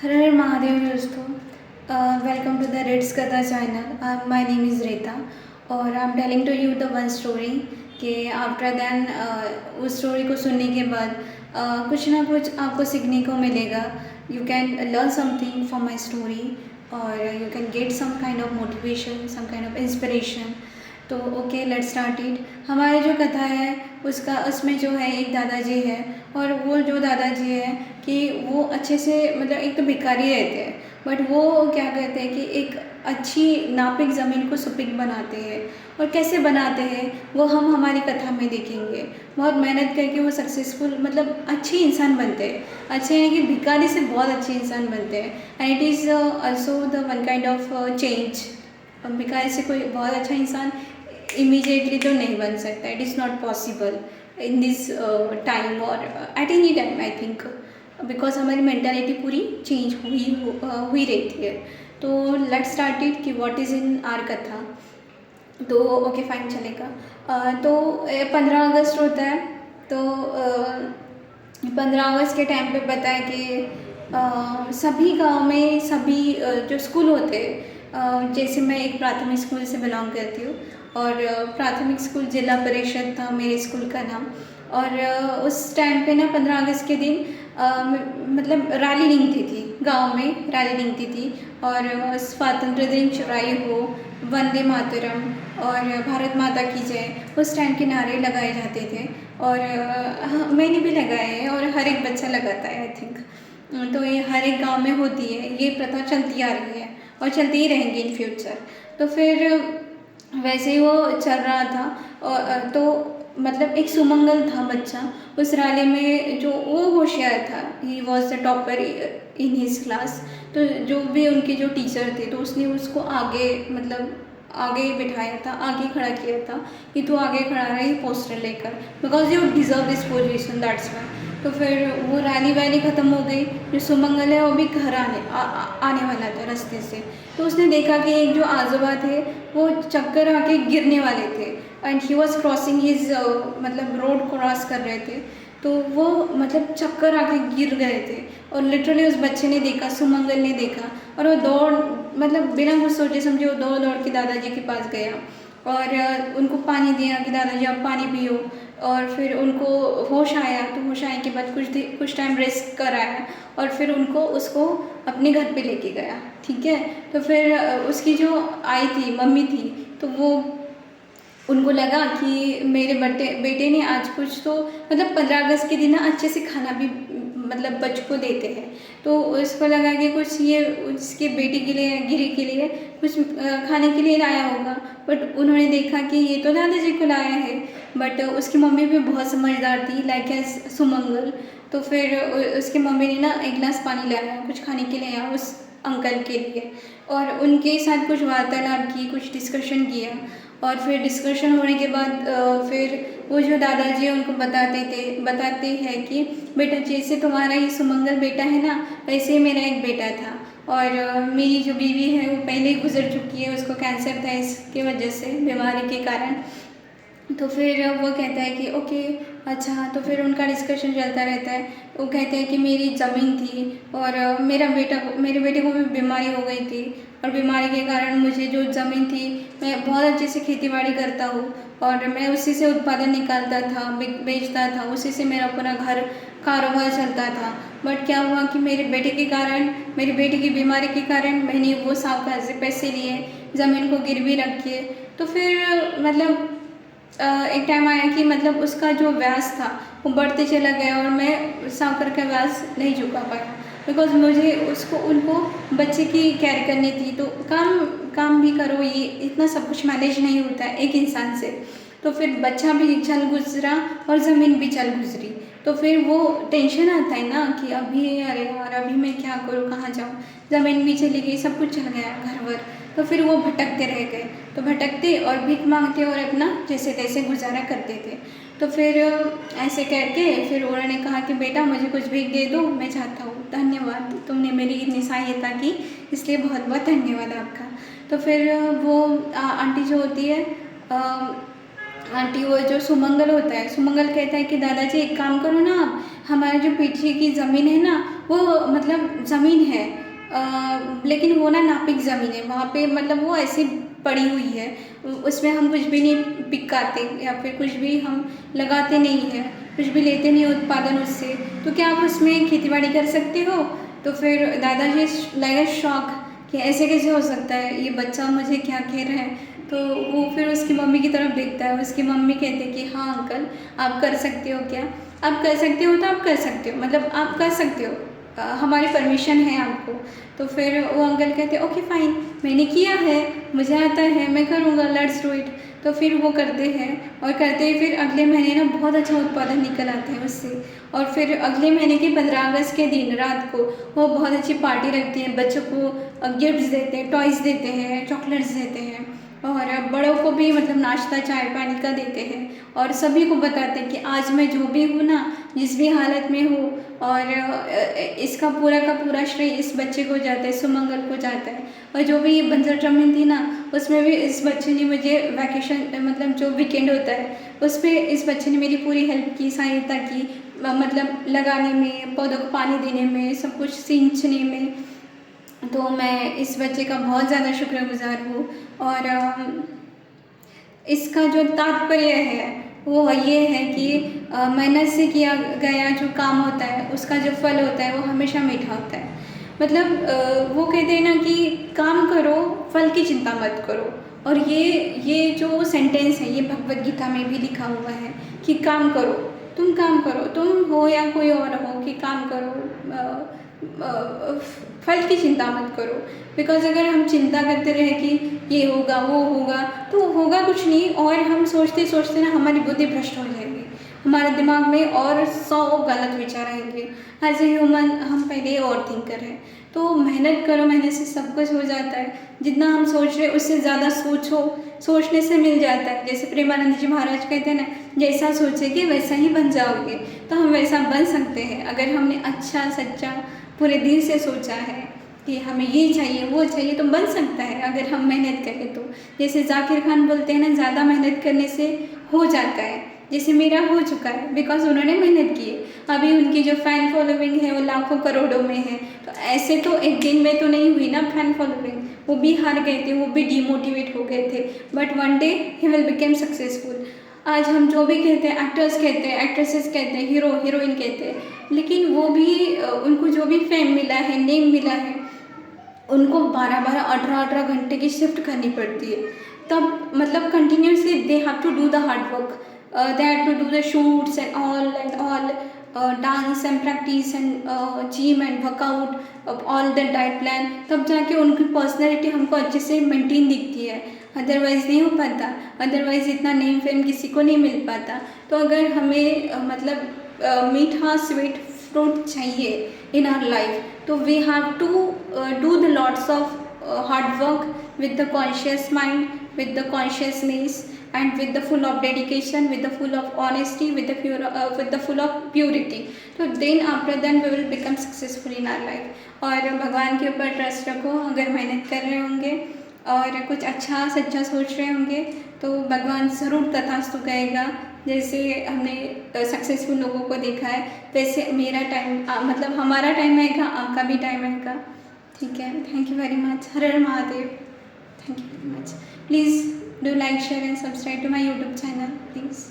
हर हर महादेव दोस्तों। Welcome to the रेड्स कथा channel. My name is Reta और I am telling to you the one story कि आफ्टर देन उस स्टोरी को सुनने के बाद कुछ ना कुछ आपको सीखने को मिलेगा। You can learn something from my story और you can get some kind of motivation, some kind of inspiration. तो ओके, लेट्स स्टार्ट इट। हमारी जो कथा है उसमें जो है एक दादाजी है और वो जो दादाजी है कि वो अच्छे से मतलब एक तो भिखारी रहते हैं, बट वो क्या कहते हैं कि एक अच्छी नापिक ज़मीन को सुपीक बनाते हैं। और कैसे बनाते हैं वो हम हमारी कथा में देखेंगे। बहुत मेहनत करके वो सक्सेसफुल मतलब अच्छे इंसान बनते हैं। अच्छे यानी कि भिखारी से बहुत अच्छे इंसान बनते हैं। And it is also the one kind of change. भिखारी से कोई बहुत अच्छा इंसान इमीडिएटली तो नहीं बन सकता। It is not possible in this time और at any time I think, because हमारी मेंटालिटी पूरी चेंज हुई रहती है। तो लेट्स स्टार्ट इट कि व्हाट इज़ इन आर कथा। तो ओके फाइन चलेगा। तो 15 अगस्त होता है। तो 15 अगस्त के टाइम पे पता है कि सभी गांव में सभी जो स्कूल होते हैं, जैसे मैं एक प्राथमिक स्कूल से बिलोंग करती हूँ और प्राथमिक स्कूल जिला परिषद था मेरे स्कूल का नाम। और उस टाइम पे ना 15 अगस्त के दिन मतलब रैली निकलती थी, गांव में रैली निकलती थी। और स्वतंत्र दिन चुराई हो, वंदे मातरम और भारत माता की जय, उस टाइम के नारे लगाए जाते थे। और हाँ, मैंने भी लगाए हैं और हर एक बच्चा लगाता है आई थिंक। तो ये हर एक गांव में होती है, ये प्रथा चलती आ रही है और चलती ही रहेंगी इन फ्यूचर। तो फिर वैसे ही वो चल रहा था। और तो मतलब एक सुमंगल था बच्चा उस रैली में, जो वो होशियार था। He was the topper in his class. तो जो भी उनके जो टीचर थे तो उसने उसको आगे मतलब आगे बिठाया था, आगे खड़ा किया था कि तू आगे खड़ा रही पोस्टर लेकर, because you deserve this position, that's why. तो फिर वो रैली वैली ख़त्म हो गई। जो सुमंगल है वो भी घर आने वाला था रास्ते से। तो उसने देखा कि एक जो आजोबा थे वो चक्कर आके गिरने वाले थे and he was crossing his मतलब रोड क्रॉस कर रहे थे। तो वो मतलब चक्कर आके गिर गए थे और लिटरली उस बच्चे ने देखा, सुमंगल ने देखा और वो दौड़ मतलब बिना कुछ सोचे समझे वो दौड़ दौड़ के दादाजी के पास गया और उनको पानी दिया कि दादाजी आप पानी पियो। और फिर उनको होश आया, तो होश आने के बाद कुछ टाइम रेस्ट कराया और फिर उसको अपने घर पे लेके गया। ठीक है। तो फिर उसकी जो आई थी मम्मी थी, तो वो उनको लगा कि मेरे बेटे ने आज कुछ तो मतलब 15 अगस्त के दिन ना अच्छे से खाना भी मतलब बच्चों को देते हैं। तो उसको लगा कि कुछ ये उसके बेटे के लिए गिरी के लिए कुछ खाने के लिए लाया होगा। बट उन्होंने देखा कि ये तो दादाजी को लाया है। बट उसकी मम्मी भी बहुत समझदार थी, लाइक एज सुमंगल। तो फिर उसकी मम्मी ने ना एक गिलास पानी लाया, कुछ खाने के लिए आया उस अंकल के लिए और उनके साथ कुछ वार्तालाप की, कुछ डिस्कशन किया। और फिर डिस्कशन होने के बाद फिर वो जो दादाजी है उनको बताते हैं कि बेटा जैसे तुम्हारा ये सुमंगल बेटा है ना, वैसे ही मेरा एक बेटा था और मेरी जो बीवी है वो पहले ही गुजर चुकी है, उसको कैंसर था इसके वजह से, बीमारी के कारण। तो फिर वो कहता है कि ओके अच्छा। तो फिर उनका डिस्कशन चलता रहता है। वो कहते हैं कि मेरी ज़मीन थी और मेरे बेटे को भी बीमारी हो गई थी और बीमारी के कारण मुझे जो ज़मीन थी, मैं बहुत अच्छे से खेतीबाड़ी करता हूँ और मैं उसी से उत्पादन निकालता था, बेचता था, उसी से मेरा पूरा घर कारोबार चलता था। बट क्या हुआ कि मेरे बेटे की बीमारी के कारण मैंने वो साहूकार से पैसे लिए, ज़मीन को गिरवी रखी है। तो फिर मतलब एक टाइम आया कि मतलब उसका जो ब्याज था वो बढ़ते चला गया और मैं साकर का ब्याज नहीं चुका पाया, बिकॉज मुझे उनको बच्चे की केयर करनी थी। तो काम भी करो, ये इतना सब कुछ मैनेज नहीं होता है एक इंसान से। तो फिर बच्चा भी चल गुजरा और ज़मीन भी चल गुजरी। तो फिर वो टेंशन आता है ना कि अभी अरे यार अभी मैं क्या करूँ, कहाँ जाऊँ, ज़मीन भी चली गई, सब कुछ चल गया घर वर। तो फिर वो भटकते रह गए। तो भटकते और भीख मांगते और अपना जैसे तैसे गुजारा करते थे। तो फिर ऐसे करके फिर उन्होंने कहा कि बेटा मुझे कुछ भीख दे दो, मैं चाहता हूँ, धन्यवाद, तुमने मेरी इतनी सहायता की, इसलिए बहुत बहुत धन्यवाद आपका। तो फिर वो आंटी जो होती है, आंटी वो जो सुमंगल होता है, सुमंगल कहता है कि दादाजी एक काम करो ना, आप हमारे जो पीछे की ज़मीन है ना, वो मतलब ज़मीन है, लेकिन वो ना नापिक ज़मीन है, वहाँ पे मतलब वो ऐसी पड़ी हुई है, उसमें हम कुछ भी नहीं पिकाते या फिर कुछ भी हम लगाते नहीं हैं, कुछ भी लेते नहीं उत्पादन उससे। तो क्या आप उसमें खेती-बाड़ी कर सकते हो? तो फिर दादाजी लगा शॉक कि ऐसे कैसे हो सकता है, ये बच्चा मुझे क्या कह रहा है। तो वो फिर उसकी मम्मी की तरफ देखता है, उसकी मम्मी कहते हैं कि हाँ अंकल, आप कर सकते हो क्या? आप कर सकते हो तो आप कर सकते हो, मतलब आप कर सकते हो, हमारी परमिशन है आपको। तो फिर वो अंकल कहते हैं ओके फाइन, मैंने किया है, मुझे आता है, मैं करूँगा, लेट्स डू इट। तो फिर वो करते हैं और करते ही फिर अगले महीने ना बहुत अच्छा उत्पादन निकल आता है उससे। और फिर अगले महीने के 15 अगस्त के दिन रात को वो बहुत अच्छी पार्टी रखती हैं, बच्चों को गिफ्ट्स देते हैं, टॉयज़ देते हैं, चॉकलेट्स देते हैं, और बड़ों को भी मतलब नाश्ता चाय पानी का देते हैं, और सभी को बताते हैं कि आज मैं जो भी हूँ ना, जिस भी हालत में हूँ, और इसका पूरा का पूरा श्रेय इस बच्चे को जाता है, सुमंगल को जाता है। और जो भी बंजर ज़मीन थी ना, उसमें भी इस बच्चे ने मुझे वैकेशन मतलब जो वीकेंड होता है उस पर इस बच्चे ने मेरी पूरी हेल्प की, सहायता की, मतलब लगाने में, पौधों को पानी देने में, सब कुछ सींचने में। तो मैं इस बच्चे का बहुत ज़्यादा शुक्रगुज़ार हूँ। और इसका जो तात्पर्य है वो ये है कि मेहनत से किया गया जो काम होता है उसका जो फल होता है वो हमेशा मीठा होता है। मतलब वो कहते हैं ना कि काम करो, फल की चिंता मत करो। और ये जो सेंटेंस है ये भगवद गीता में भी लिखा हुआ है कि काम करो, तुम काम करो, तुम हो या कोई और हो, कि काम करो, फल की चिंता मत करो। बिकॉज़ अगर हम चिंता करते रहे कि ये होगा वो होगा, तो होगा कुछ नहीं, और हम सोचते सोचते ना हमारी बुद्धि भ्रष्ट हो जाएगी, हमारे दिमाग में और 100 गलत विचार आएंगे। एज ए ह्यूमन हम पहले और थिंक करें। तो मेहनत करो, मेहनत से सब कुछ हो जाता है। जितना हम सोच रहे उससे ज़्यादा सोचो, सोचने से मिल जाता है। जैसे प्रेमानंद जी महाराज कहते हैं ना, जैसा सोचेंगे वैसा ही बन जाओगे। तो हम वैसा बन सकते हैं अगर हमने अच्छा सच्चा पूरे दिल से सोचा है कि हमें ये चाहिए वो चाहिए, तो बन सकता है अगर हम मेहनत करें तो। जैसे जाकिर खान बोलते हैं ना, ज़्यादा मेहनत करने से हो जाता है, जैसे मेरा हो चुका है बिकॉज उन्होंने मेहनत की है। अभी उनकी जो फ़ैन फॉलोइंग है वो लाखों करोड़ों में है। तो ऐसे तो एक दिन में तो नहीं हुई ना फ़ैन फॉलोइंग, वो भी हार गए थे, वो भी डिमोटिवेट हो गए थे, but one day he will become successful. आज हम जो भी कहते हैं, एक्टर्स कहते हैं, एक्ट्रेसेस कहते हैं, हीरो हीरोइन कहते हैं, लेकिन वो भी उनको जो भी फेम मिला है, नेम मिला है, उनको 12-12, 18-18 घंटे की शिफ्ट करनी पड़ती है। तब मतलब continuously they have to do the hard work, they have to do the shoots and all dance and practice and gym and workout, all the diet plan, तब जाके उनकी पर्सनैलिटी हमको अच्छे से मेंटेन दिखती है। अदरवाइज़ नहीं हो पाता, अदरवाइज़ इतना नेम फेम किसी को नहीं मिल पाता। तो अगर हमें मतलब मीठा स्वीट फ्रूट चाहिए in our life, so we have to do the lots of hard work with the conscious mind, with the consciousness, and with the full of dedication, with the full of honesty, with the full of purity. So then after then we will become successful in our life. और भगवान के ऊपर trust रखो। अगर मेहनत कर रहे होंगे और कुछ अच्छा सच्चा सोच रहे होंगे तो भगवान ज़रूर तथास्तु कहेगा। जैसे हमने सक्सेसफुल लोगों को देखा है, वैसे मेरा टाइम मतलब हमारा टाइम आएगा, आपका भी टाइम आएगा। ठीक है, थैंक यू वेरी मच। हर हर Mahadev. Thank you very much. Please do like share and subscribe to my YouTube channel please.